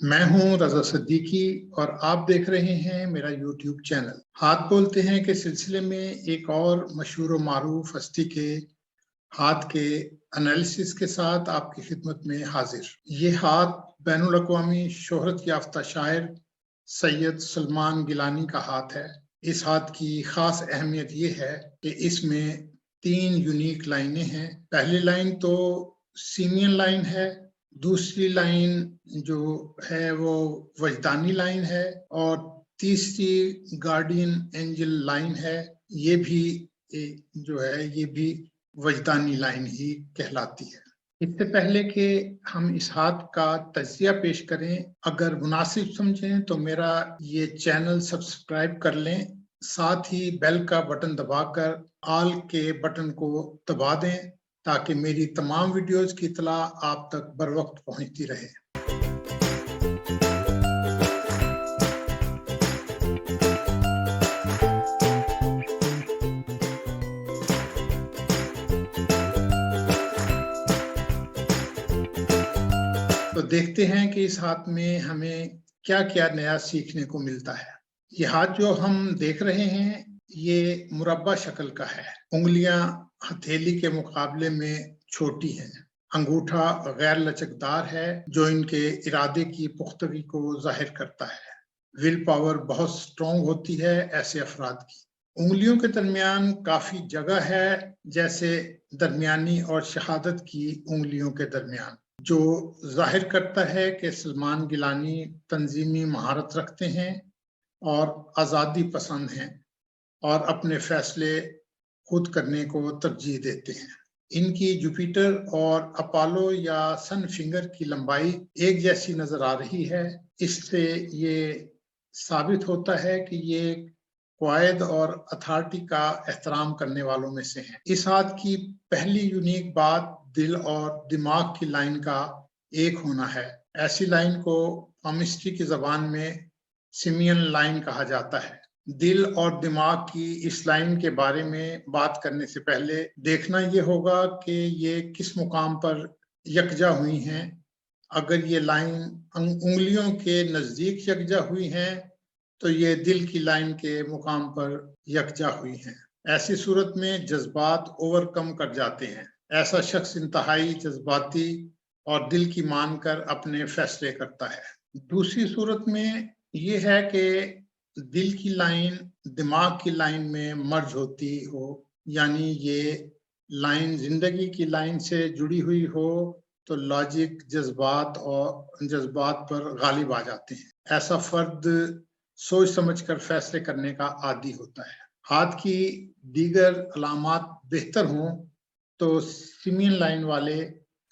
मैं हूं रजा सिद्दीकी और आप देख रहे हैं मेरा यूट्यूब चैनल हाथ बोलते हैं के सिलसिले में एक और मशहूर व मारूफ हस्ती के हाथ के एनालिसिस के साथ आपकी खिदमत में हाजिर। ये हाथ बैनुल अक़वामी शोहरत याफ्ता शायर सैयद सलमान गिलानी का हाथ है। इस हाथ की खास अहमियत ये है कि इसमें 3 यूनिक लाइनें हैं। पहली लाइन तो सीमियन लाइन है, दूसरी लाइन जो है वो वजदानी लाइन है और तीसरी गार्डियन एंजल लाइन है। ये भी जो है ये भी वजदानी लाइन ही कहलाती है। इससे पहले कि हम इस हाथ का तज्जिया पेश करें, अगर मुनासिब समझें तो मेरा ये चैनल सब्सक्राइब कर लें, साथ ही बेल का बटन दबाकर ऑल के बटन को दबा दें ताकि मेरी तमाम वीडियोस की इत्तला आप तक बर वक्त पहुंचती रहे। तो देखते हैं कि इस हाथ में हमें क्या क्या नया सीखने को मिलता है। ये हाथ जो हम देख रहे हैं ये मुरब्बा शक्ल का है। उंगलियां हथेली के मुकाबले में छोटी हैं। अंगूठा गैर लचकदार है जो इनके इरादे की पुख्तगी को जाहिर करता है। विल पावर बहुत स्ट्रॉन्ग होती है ऐसे अफराद की। उंगलियों के दरमियान काफी जगह है, जैसे दरमियानी और शहादत की उंगलियों के दरमियान, जो जाहिर करता है कि सलमान गिलानी तंजीमी महारत रखते हैं और आज़ादी पसंद हैं और अपने फैसले खुद करने को तरजीह देते हैं। इनकी जुपिटर और अपोलो या सन फिंगर की लंबाई एक जैसी नजर आ रही है। इससे ये साबित होता है कि ये क़वायद और अथॉरिटी का एहतराम करने वालों में से हैं। इस हाथ की पहली यूनिक बात दिल और दिमाग की लाइन का एक होना है। ऐसी लाइन को पामिस्ट्री की जबान में सिमियन लाइन कहा जाता है। दिल और दिमाग की इस लाइन के बारे में बात करने से पहले देखना ये होगा कि ये किस मुकाम पर यकजा हुई हैं। अगर ये लाइन उंगलियों के नजदीक यकजा हुई हैं तो ये दिल की लाइन के मुकाम पर यकजा हुई हैं। ऐसी सूरत में जज्बात ओवरकम कर जाते हैं। ऐसा शख्स इंतहाई जज्बाती और दिल की मानकर अपने फैसले करता है। दूसरी सूरत में ये है कि दिल की लाइन दिमाग की लाइन में मर्ज होती हो, यानी ये लाइन जिंदगी की लाइन से जुड़ी हुई हो तो लॉजिक जज्बात पर गालिब आ जाते हैं। ऐसा फर्द सोच समझकर फैसले करने का आदी होता है। हाथ की दीगर अलामात बेहतर हों तो सिमियन लाइन वाले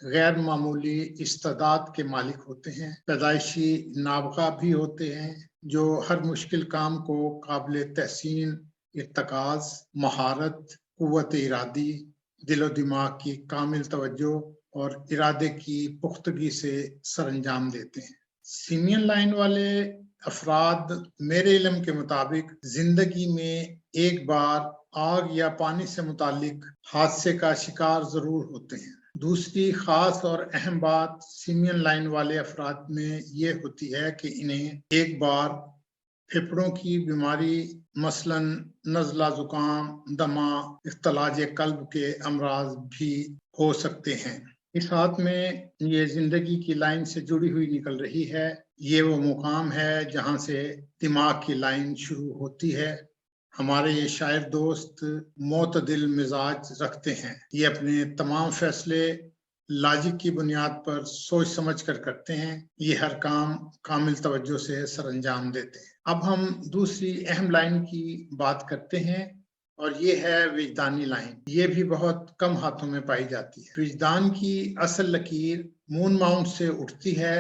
गैर मामूली इस्तेदाद के मालिक होते हैं। पैदाइशी नाबगा भी होते हैं जो हर मुश्किल काम को काबिल तहसीन, इर्तकाज, महारत, कुव्वत इरादी, दिलो दिमाग की कामिल तवज्जो और इरादे की पुख्तगी से सरअंजाम देते हैं। सिमियन लाइन वाले अफराद मेरे इल्म के मुताबिक जिंदगी में एक बार आग या पानी से मुतालिक हादसे का शिकार जरूर होते हैं। दूसरी खास और अहम बात सिमियन लाइन वाले अफराद में ये होती है कि इन्हें एक बार फेफड़ों की बीमारी मसलन नज़ला, जुकाम, दमा, इख्तलाज कल्ब के अमराज भी हो सकते हैं। इस हाथ में ये जिंदगी की लाइन से जुड़ी हुई निकल रही है। ये वो मुकाम है जहां से दिमाग की लाइन शुरू होती है। हमारे ये शायर दोस्त मोतदिल मिजाज रखते हैं। ये अपने तमाम फैसले लॉजिक की बुनियाद पर सोच समझ कर करते हैं। ये हर काम कामिल तवज्जो से सरअंजाम देते हैं। अब हम दूसरी अहम लाइन की बात करते हैं और ये है विजदानी लाइन। ये भी बहुत कम हाथों में पाई जाती है। विजदान की असल लकीर मून माउंट से उठती है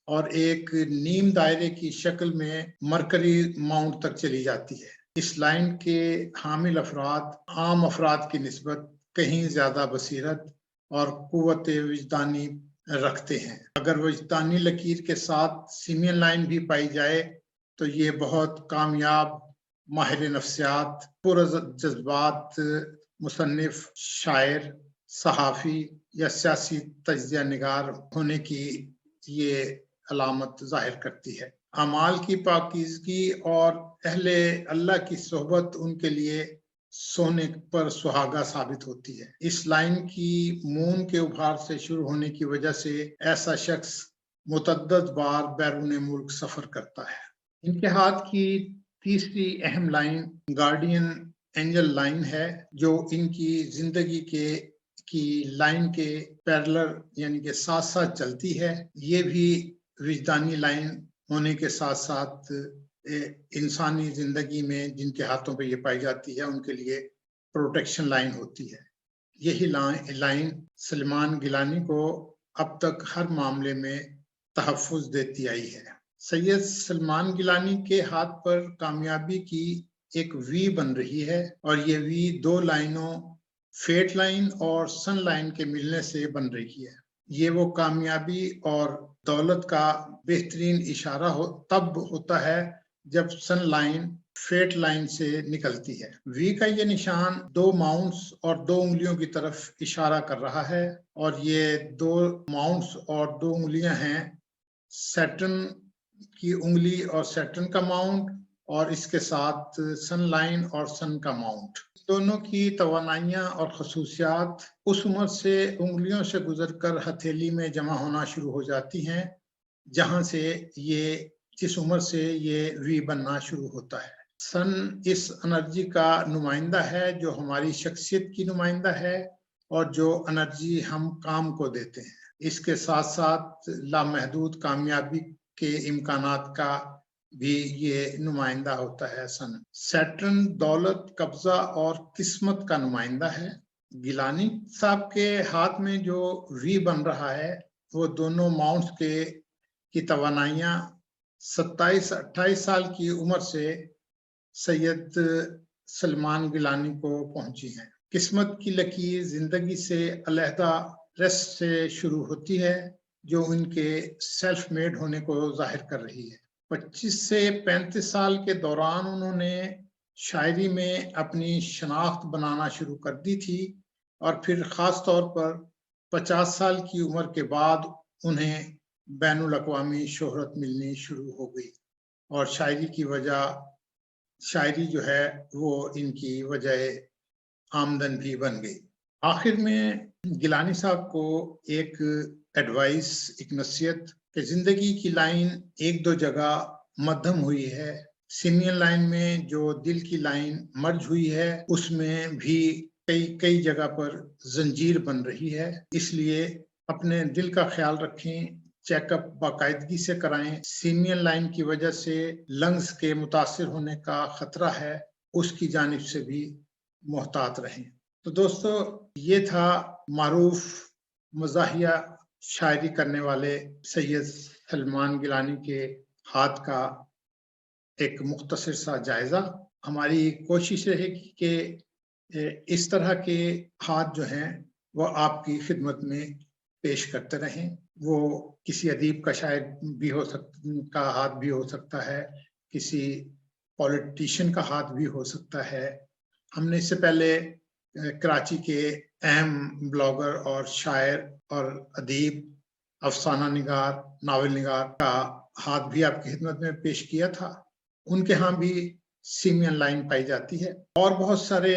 और एक नीम दायरे की शक्ल में मरकरी माउंट तक चली जाती है। इस लाइन के हामिल अफराद आम अफराद की निस्बत कहीं ज्यादा बसीरत और कुव्वत विजदानी रखते हैं। अगर विजदानी लकीर के साथ सिमियन लाइन भी पाई जाए तो ये बहुत कामयाब माहिर नफ्सियात, पुरजज्बात मुसन्निफ, शायर, सहाफ़ी या सियासी तज्ज़िया निगार होने की ये علامت ظاہر کرتی ہے۔ اعمال کی پاکیزگی اور اہل اللہ کی صحبت ان کے لیے سونے پر سہاگا ثابت ہوتی ہے۔ اس لائن کی مون کے ابھار سے شروع ہونے کی وجہ سے ایسا شخص متعدد بار بیرون ملک سفر کرتا ہے۔ ان کے ہاتھ کی تیسری اہم لائن گارڈین اینجل لائن ہے، جو ان کی زندگی کی لائن کے پیرلر یعنی کہ ساتھ ساتھ چلتی ہے۔ یہ بھی وجدانی لائن ہونے کے ساتھ ساتھ انسانی زندگی میں جن کے ہاتھوں پہ یہ پائی جاتی ہے ان کے لیے پروٹیکشن لائن ہوتی ہے۔ یہی لائن سلمان گیلانی کو اب تک ہر معاملے میں تحفظ دیتی آئی ہے۔ سید سلمان گیلانی کے ہاتھ پر کامیابی کی ایک وی بن رہی ہے، اور یہ وی دو لائنوں فیٹ لائن اور سن لائن کے ملنے سے بن رہی ہے۔ یہ وہ کامیابی اور دولت کا بہترین اشارہ تب ہوتا ہے جب سن لائن فیٹ لائن سے نکلتی ہے۔ وی کا یہ نشان دو ماؤنٹس اور دو انگلیوں کی طرف اشارہ کر رہا ہے، اور یہ دو ماؤنٹس اور دو انگلیاں ہیں سیٹرن کی انگلی اور سیٹرن کا ماؤنٹ، اور اس کے ساتھ سن لائن اور سن کا ماؤنٹ۔ دونوں کی توانائیاں اور خصوصیات اس عمر سے انگلیوں سے گزر کر ہتھیلی میں جمع ہونا شروع ہو جاتی ہیں جس عمر سے یہ وی بننا شروع ہوتا ہے۔ سن اس انرجی کا نمائندہ ہے جو ہماری شخصیت کی نمائندہ ہے، اور جو انرجی ہم کام کو دیتے ہیں۔ اس کے ساتھ ساتھ لامحدود کامیابی کے امکانات کا بھی یہ نمائندہ ہوتا ہے سن۔ سیٹرن دولت، قبضہ اور قسمت کا نمائندہ ہے۔ گیلانی صاحب کے ہاتھ میں جو وی بن رہا ہے وہ دونوں ماؤنٹس کی توانائیاں 27-28 سال کی عمر سے سید سلمان گیلانی کو پہنچی ہیں۔ قسمت کی لکیر زندگی سے علیحدہ ریسٹ سے شروع ہوتی ہے، جو ان کے سیلف میڈ ہونے کو ظاہر کر رہی ہے۔ 25 سے 35 سال کے دوران انہوں نے شاعری میں اپنی شناخت بنانا شروع کر دی تھی، اور پھر خاص طور پر 50 سال کی عمر کے بعد انہیں بین الاقوامی شہرت ملنی شروع ہو گئی، اور شاعری جو ہے وہ ان کی وجہ آمدن بھی بن گئی۔ آخر میں گیلانی صاحب کو ایک ایڈوائس، ایک نصیحت کہ زندگی کی لائن ایک دو جگہ مدھم ہوئی ہے۔ سیمین لائن میں جو دل کی لائن مرج ہوئی ہے اس میں بھی کئی جگہ پر زنجیر بن رہی ہے۔ اس لیے اپنے دل کا خیال رکھیں، چیک اپ باقاعدگی سے کرائیں۔ سیمین لائن کی وجہ سے لنگز کے متاثر ہونے کا خطرہ ہے، اس کی جانب سے بھی محتاط رہیں۔ تو دوستو، یہ تھا معروف مزاحیہ شاعری کرنے والے سید سلمان گیلانی کے ہاتھ کا ایک مختصر سا جائزہ۔ ہماری کوشش رہے گی کہ اس طرح کے ہاتھ جو ہیں وہ آپ کی خدمت میں پیش کرتے رہیں۔ وہ کسی ادیب کا شاعر بھی کا ہاتھ بھی ہو سکتا ہے، کسی پولیٹیشین کا ہاتھ بھی ہو سکتا ہے۔ ہم نے اس سے پہلے کراچی کے اہم بلاگر اور شاعر اور ادیب، افسانہ نگار، ناول نگار کا ہاتھ بھی آپ کی خدمت میں پیش کیا تھا۔ ان کے ہاں بھی سیمین لائن پائی جاتی ہے، اور بہت سارے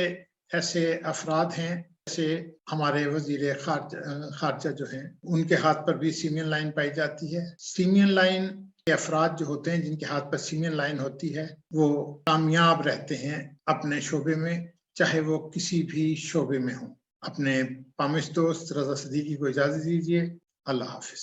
ایسے افراد ہیں جیسے ہمارے وزیر خارجہ جو ہیں، ان کے ہاتھ پر بھی سیمین لائن پائی جاتی ہے۔ سیمین لائن کے افراد جو ہوتے ہیں جن کے ہاتھ پر سیمین لائن ہوتی ہے وہ کامیاب رہتے ہیں اپنے شعبے میں، چاہے وہ کسی بھی شعبے میں ہوں۔ اپنے پامش دوست رضا صدیقی کو اجازت دیجیے۔ اللہ حافظ۔